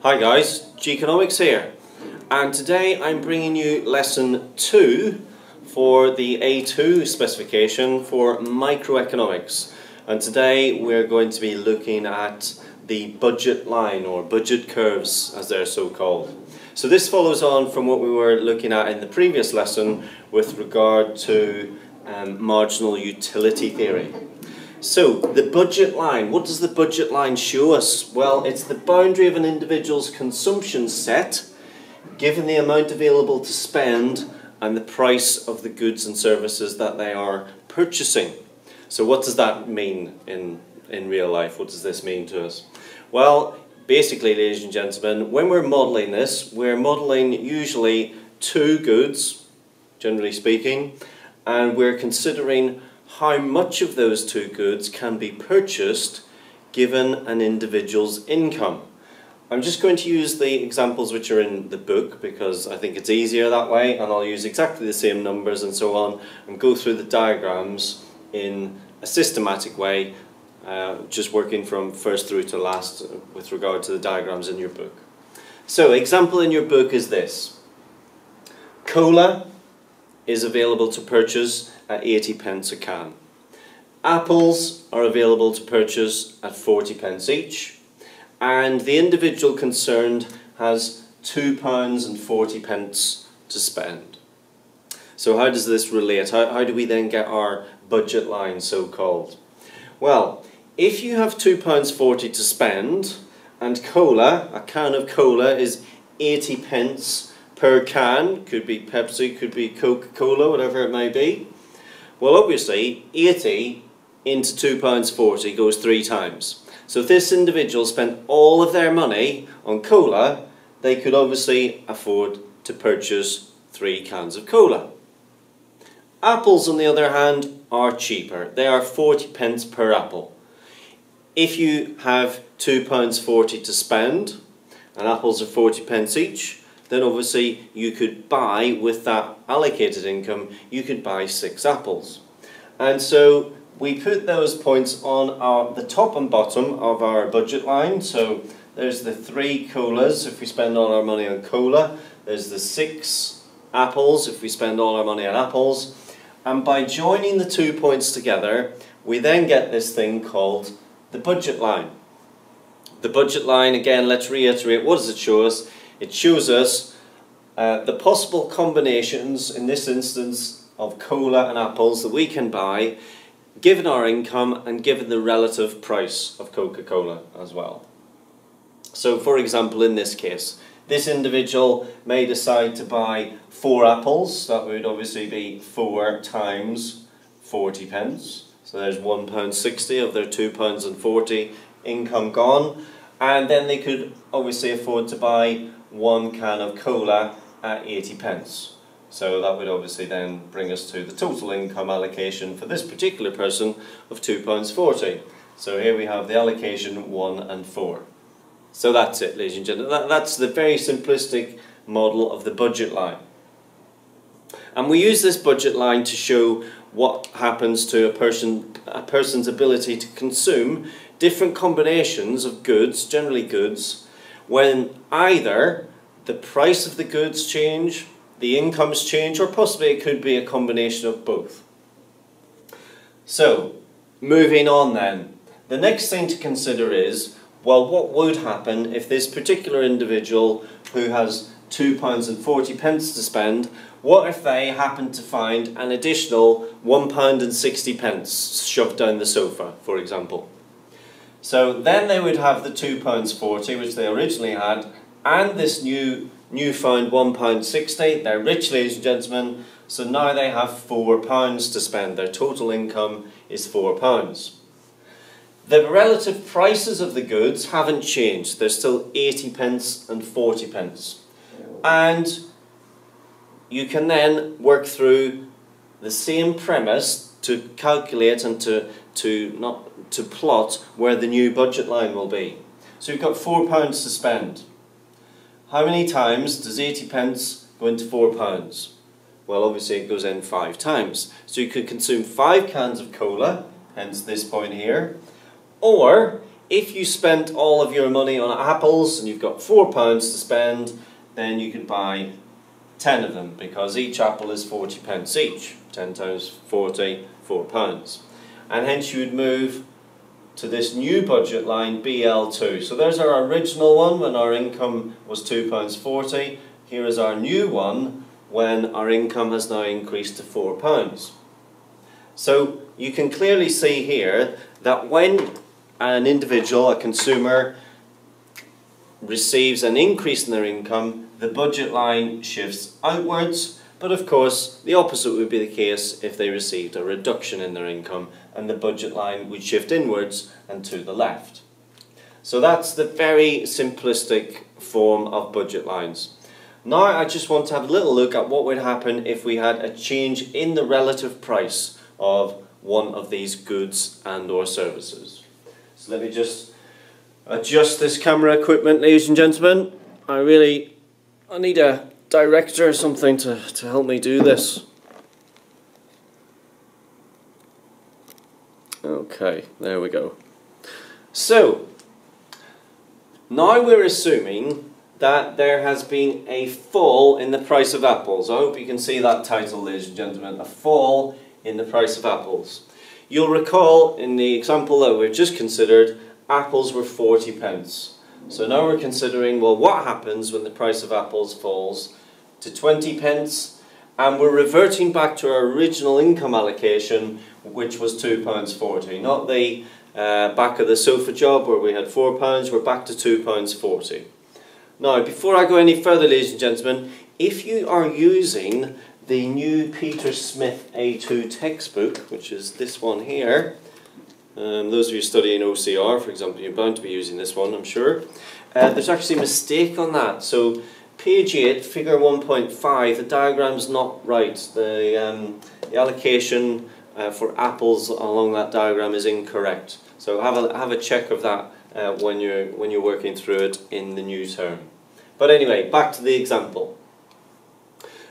Hi guys, Geekonomics here, and today I'm bringing you lesson 2 for the A2 specification for microeconomics, and today we're going to be looking at the budget line or budget curves as they're so called. So this follows on from what we were looking at in the previous lesson with regard to marginal utility theory. So, the budget line, what does the budget line show us? Well, it's the boundary of an individual's consumption set given the amount available to spend and the price of the goods and services that they are purchasing. So what does that mean in real life? What does this mean to us? Well, basically, ladies and gentlemen, when we're modelling this, we're modelling usually two goods, generally speaking, and we're considering how much of those two goods can be purchased given an individual's income. I'm just going to use the examples which are in the book because I think it's easier that way, and I'll use exactly the same numbers and so on and go through the diagrams in a systematic way, just working from first through to last with regard to the diagrams in your book. So, example in your book is this. Cola is available to purchase at 80 pence a can. Apples are available to purchase at 40 pence each, and the individual concerned has £2.40 to spend. So how does this relate? How do we then get our budget line, so called? Well, if you have £2.40 to spend and cola, a can of cola is 80 pence per can, could be Pepsi, could be Coca-Cola, whatever it may be. Well, obviously, 80 into £2.40 goes 3 times. So if this individual spent all of their money on cola, they could obviously afford to purchase 3 cans of cola. Apples, on the other hand, are cheaper. They are 40 pence per apple. If you have £2.40 to spend, and apples are 40 pence each, then obviously you could buy, with that allocated income, you could buy 6 apples. And so we put those points on the top and bottom of our budget line. So there's the 3 colas if we spend all our money on cola. There's the 6 apples if we spend all our money on apples. And by joining the 2 points together, we then get this thing called the budget line. The budget line, again, let's reiterate, what does it show us? It shows us the possible combinations, in this instance, of cola and apples that we can buy, given our income and given the relative price of Coca-Cola as well. So, for example, in this case, this individual may decide to buy 4 apples. That would obviously be 4 times 40 pence. So there's £1.60 of their £2.40 income gone. And then they could obviously afford to buy 1 can of cola at 80 pence. So that would obviously then bring us to the total income allocation for this particular person of £2.40. So here we have the allocation 1 and 4. So that's it, ladies and gentlemen. That's the very simplistic model of the budget line. And we use this budget line to show what happens to a person's ability to consume different combinations of goods, generally goods, when either the price of the goods change, the incomes change, or possibly it could be a combination of both. So, moving on then. The next thing to consider is, well, what would happen if this particular individual who has £2.40 to spend, what if they happen to find an additional £1.60 shoved down the sofa, for example? So then they would have the £2.40, which they originally had, and this newfound £1.60. They're rich, ladies and gentlemen, so now they have £4 to spend. Their total income is £4. The relative prices of the goods haven't changed. They're still 80 pence and 40 pence. And you can then work through the same premise to calculate and to plot where the new budget line will be. So you've got £4 to spend. How many times does 80 pence go into £4? Well, obviously it goes in 5 times. So you could consume 5 cans of cola, hence this point here. Or if you spent all of your money on apples and you've got £4 to spend, then you could buy 10 of them, because each apple is 40 pence each. 10 times 40, £4. And hence you would move to this new budget line, BL2. So there's our original one when our income was £2.40. Here is our new one when our income has now increased to £4. So you can clearly see here that when an individual, a consumer, receives an increase in their income, the budget line shifts outwards, but of course the opposite would be the case if they received a reduction in their income, and the budget line would shift inwards and to the left. So that's the very simplistic form of budget lines. Now I just want to have a little look at what would happen if we had a change in the relative price of one of these goods and or services. So let me just adjust this camera equipment, ladies and gentlemen. I need a director or something to help me do this. Okay, there we go. So, now we're assuming that there has been a fall in the price of apples. I hope you can see that title, ladies and gentlemen, a fall in the price of apples. You'll recall in the example that we've just considered, apples were 40 pence. So now we're considering, well, what happens when the price of apples falls to 20 pence, and we're reverting back to our original income allocation, which was £2.40. Not the back of the sofa job where we had £4, we're back to £2.40. Now, before I go any further, ladies and gentlemen, if you are using the new Peter Smith A2 textbook, which is this one here, those of you studying OCR, for example, you're bound to be using this one, I'm sure. There's actually a mistake on that. So page 8, figure 1.5, the diagram's not right. The allocation for apples along that diagram is incorrect. So have a check of that when you're working through it in the new term. But anyway, back to the example.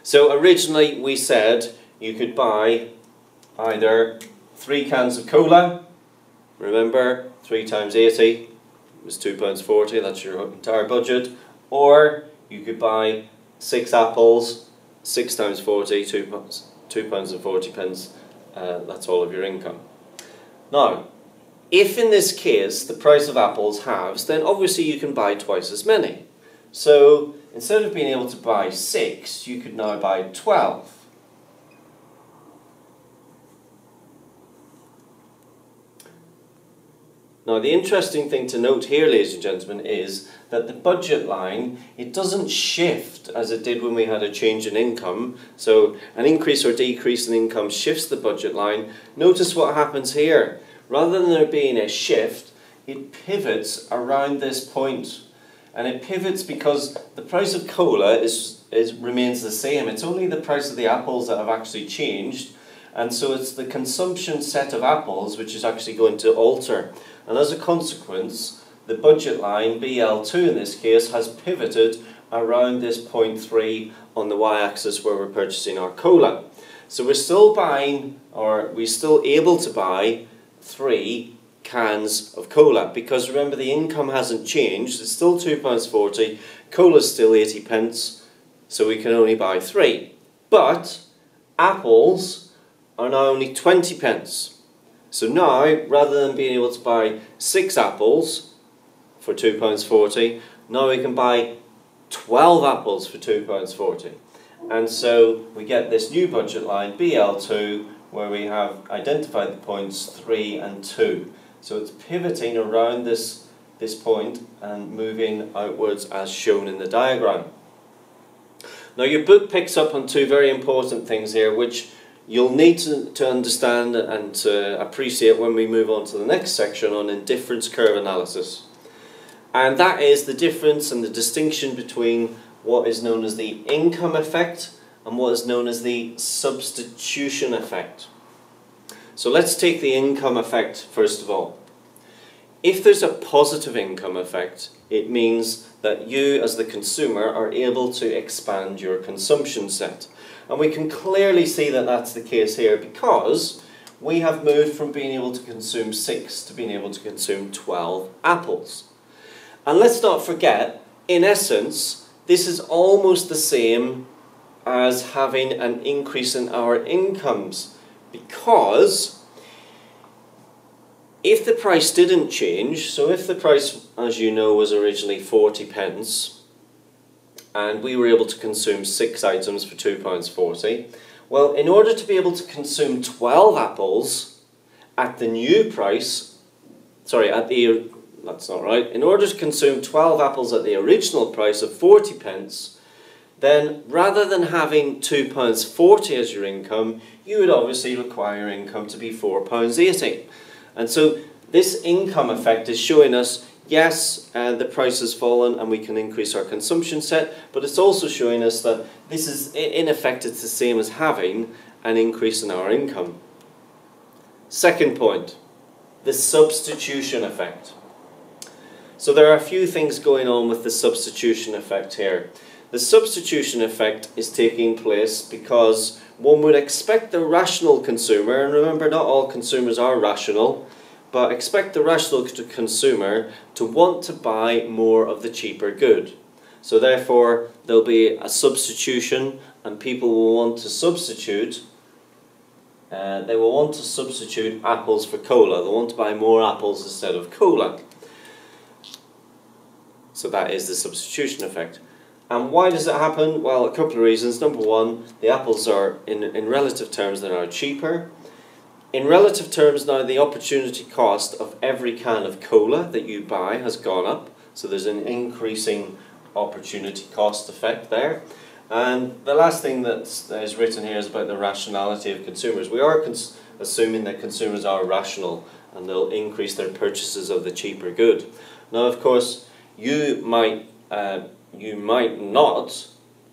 So originally we said you could buy either 3 cans of cola. Remember, 3 times 80 was £2.40, that's your entire budget. Or you could buy 6 apples, 6 times 40, £2.40, that's all of your income. Now, if in this case the price of apples halves, then obviously you can buy twice as many. So instead of being able to buy 6, you could now buy 12. Now the interesting thing to note here, ladies and gentlemen, is that the budget line, it doesn't shift as it did when we had a change in income. So an increase or decrease in income shifts the budget line. Notice what happens here. Rather than there being a shift, it pivots around this point. And it pivots because the price of cola remains the same. It's only the price of the apples that have actually changed. And so it's the consumption set of apples which is actually going to alter. And as a consequence, the budget line, BL2 in this case, has pivoted around this point 3 on the y-axis where we're purchasing our cola. So we're still buying, or we're still able to buy 3 cans of cola, because remember the income hasn't changed, it's still £2.40, cola's still 80 pence, so we can only buy 3. But apples are now only 20 pence. So now, rather than being able to buy 6 apples for £2.40, now we can buy 12 apples for £2.40. And so we get this new budget line, BL2, where we have identified the points 3 and 2. So it's pivoting around this point and moving outwards as shown in the diagram. Now your book picks up on 2 very important things here, which you'll need to understand and to appreciate when we move on to the next section on indifference curve analysis. And that is the difference and the distinction between what is known as the income effect and what is known as the substitution effect. So let's take the income effect first of all. If there's a positive income effect, it means that you as the consumer are able to expand your consumption set. And we can clearly see that that's the case here, because we have moved from being able to consume 6 to being able to consume 12 apples. And let's not forget, in essence, this is almost the same as having an increase in our incomes, because if the price didn't change, so if the price, as you know, was originally 40 pence, and we were able to consume 6 items for £2.40, well, in order to be able to consume 12 apples at the new price, that's not right, in order to consume 12 apples at the original price of 40 pence, then rather than having £2.40 as your income, you would obviously require income to be £4.80. And so this income effect is showing us, yes, the price has fallen and we can increase our consumption set, but it's also showing us that this is, in effect, it's the same as having an increase in our income. Second point, the substitution effect. So there are a few things going on with the substitution effect here. The substitution effect is taking place because one would expect the rational consumer, and remember, not all consumers are rational, but expect the rational consumer to want to buy more of the cheaper good. So therefore, there'll be a substitution, and people will want to substitute. They will want to substitute apples for cola. They'll want to buy more apples instead of cola. So that is the substitution effect. And why does it happen? Well, a couple of reasons. Number one, the apples are, in relative terms, they're now cheaper. In relative terms now, the opportunity cost of every can of cola that you buy has gone up. So there's an increasing opportunity cost effect there. And the last thing that is written here is about the rationality of consumers. We are assuming that consumers are rational and they'll increase their purchases of the cheaper good. Now, of course, you might not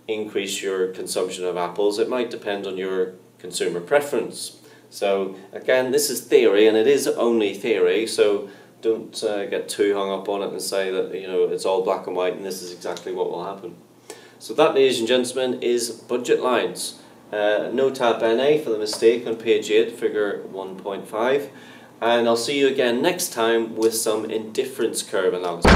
increase your consumption of apples. It might depend on your consumer preference. So again, this is theory, and it is only theory, so don't get too hung up on it and say that, you know, it's all black and white and this is exactly what will happen. So that, ladies and gentlemen, is budget lines. Nota bene for the mistake on page 8, figure 1.5. And I'll see you again next time with some indifference curve analysis.